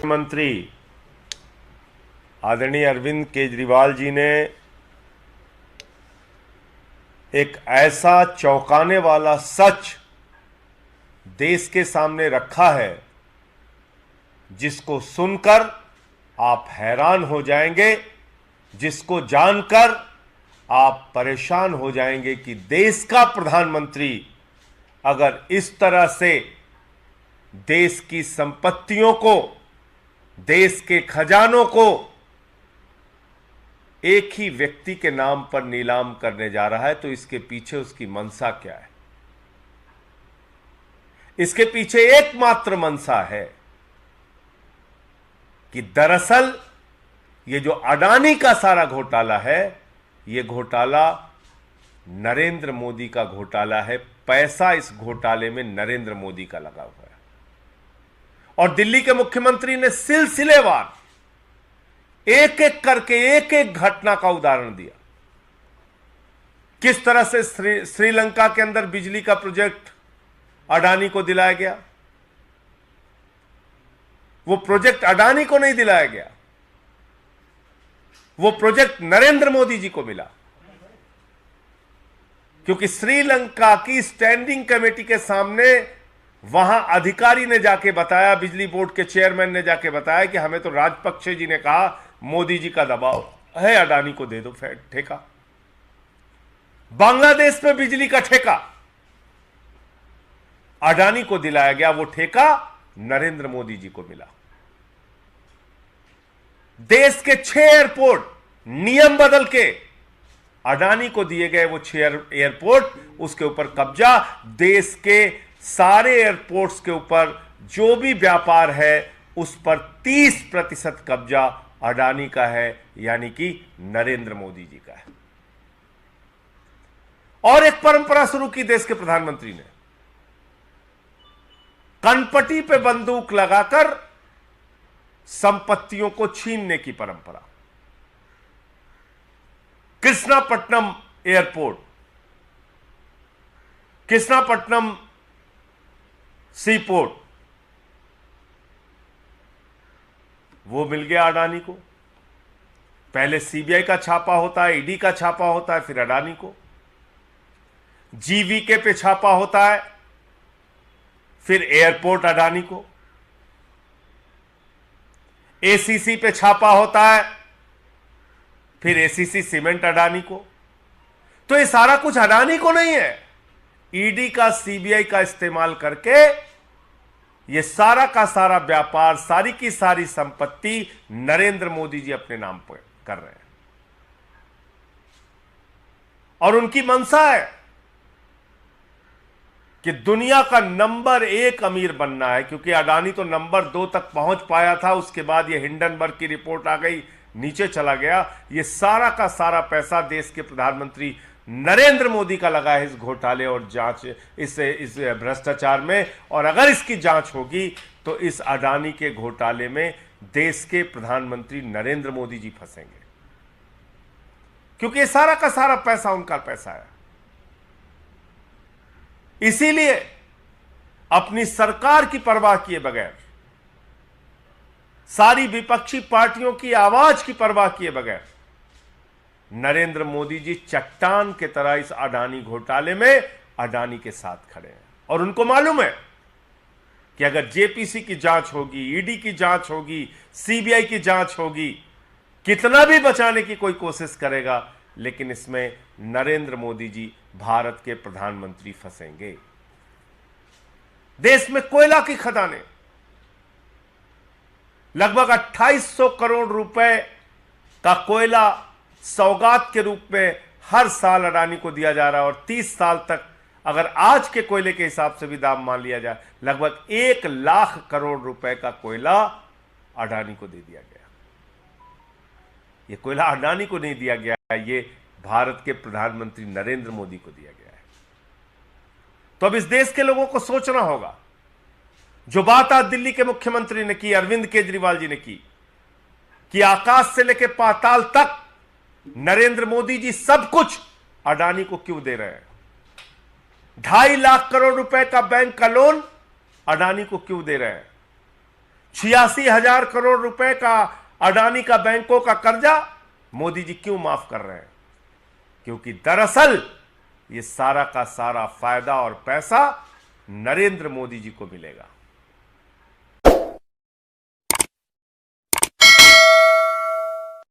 मंत्री आदरणीय अरविंद केजरीवाल जी ने एक ऐसा चौंकाने वाला सच देश के सामने रखा है जिसको सुनकर आप हैरान हो जाएंगे, जिसको जानकर आप परेशान हो जाएंगे कि देश का प्रधानमंत्री अगर इस तरह से देश की संपत्तियों को, देश के खजानों को एक ही व्यक्ति के नाम पर नीलाम करने जा रहा है तो इसके पीछे उसकी मंशा क्या है? इसके पीछे एकमात्र मंशा है कि दरअसल ये जो अडानी का सारा घोटाला है, ये घोटाला नरेंद्र मोदी का घोटाला है। पैसा इस घोटाले में नरेंद्र मोदी का लगा हुआ है और दिल्ली के मुख्यमंत्री ने सिलसिलेवार एक एक करके एक एक घटना का उदाहरण दिया। किस तरह से श्रीलंका के अंदर बिजली का प्रोजेक्ट अडानी को दिलाया गया। वो प्रोजेक्ट अडानी को नहीं दिलाया गया, वो प्रोजेक्ट नरेंद्र मोदी जी को मिला, क्योंकि श्रीलंका की स्टैंडिंग कमेटी के सामने वहां अधिकारी ने जाके बताया, बिजली बोर्ड के चेयरमैन ने जाके बताया कि हमें तो राजपक्षे जी ने कहा मोदी जी का दबाव है, अडानी को दे दो ठेका। बांग्लादेश में बिजली का ठेका अडानी को दिलाया गया, वो ठेका नरेंद्र मोदी जी को मिला। देश के 6 एयरपोर्ट नियम बदल के अडानी को दिए गए, वो 6 एयरपोर्ट, उसके ऊपर कब्जा। देश के सारे एयरपोर्ट्स के ऊपर जो भी व्यापार है उस पर 30% कब्जा अडानी का है, यानी कि नरेंद्र मोदी जी का है। और एक परंपरा शुरू की देश के प्रधानमंत्री ने, कनपटी पे बंदूक लगाकर संपत्तियों को छीनने की परंपरा। कृष्णापट्टनम एयरपोर्ट, कृष्णापट्टनम सीपोर्ट, वो मिल गया अडानी को। पहले सीबीआई का छापा होता है, ईडी का छापा होता है, फिर अडानी को। जीवीके पे छापा होता है, फिर एयरपोर्ट अडानी को। एसीसी पे छापा होता है, फिर एसीसी सीमेंट अडानी को। तो ये सारा कुछ अडानी को नहीं है, ईडी का, सीबीआई का इस्तेमाल करके ये सारा का सारा व्यापार, सारी की सारी संपत्ति नरेंद्र मोदी जी अपने नाम पर कर रहे हैं। और उनकी मंशा है कि दुनिया का नंबर 1 अमीर बनना है, क्योंकि अडानी तो नंबर 2 तक पहुंच पाया था, उसके बाद ये हिंडनबर्ग की रिपोर्ट आ गई, नीचे चला गया। ये सारा का सारा पैसा देश के प्रधानमंत्री नरेंद्र मोदी का लगा है इस घोटाले और जांच, इस भ्रष्टाचार में। और अगर इसकी जांच होगी तो इस अडानी के घोटाले में देश के प्रधानमंत्री नरेंद्र मोदी जी फंसेंगे, क्योंकि ये सारा का सारा पैसा उनका पैसा है। इसीलिए अपनी सरकार की परवाह किए बगैर, सारी विपक्षी पार्टियों की आवाज की परवाह किए बगैर नरेंद्र मोदी जी चट्टान के तरह इस अडानी घोटाले में अडानी के साथ खड़े हैं। और उनको मालूम है कि अगर जेपीसी की जांच होगी, ईडी की जांच होगी, सीबीआई की जांच होगी, कितना भी बचाने की कोई कोशिश करेगा, लेकिन इसमें नरेंद्र मोदी जी भारत के प्रधानमंत्री फंसेंगे। देश में कोयला की खदानें, लगभग 2800 करोड़ रुपए का कोयला सौगात के रूप में हर साल अडानी को दिया जा रहा है। और 30 साल तक, अगर आज के कोयले के हिसाब से भी दाम मान लिया जाए, लगभग 1 लाख करोड़ रुपए का कोयला अडानी को दे दिया गया। ये कोयला अडानी को नहीं दिया गया है, ये भारत के प्रधानमंत्री नरेंद्र मोदी को दिया गया है। तो अब इस देश के लोगों को सोचना होगा, जो बात आज दिल्ली के मुख्यमंत्री ने की, अरविंद केजरीवाल जी ने की, कि आकाश से लेकर पाताल तक नरेंद्र मोदी जी सब कुछ अडानी को क्यों दे रहे हैं। 2.5 लाख करोड़ रुपए का बैंक का लोन अडानी को क्यों दे रहे हैं। 86,000 करोड़ रुपए का अडानी का बैंकों का कर्जा मोदी जी क्यों माफ कर रहे हैं? क्योंकि दरअसल ये सारा का सारा फायदा और पैसा नरेंद्र मोदी जी को मिलेगा।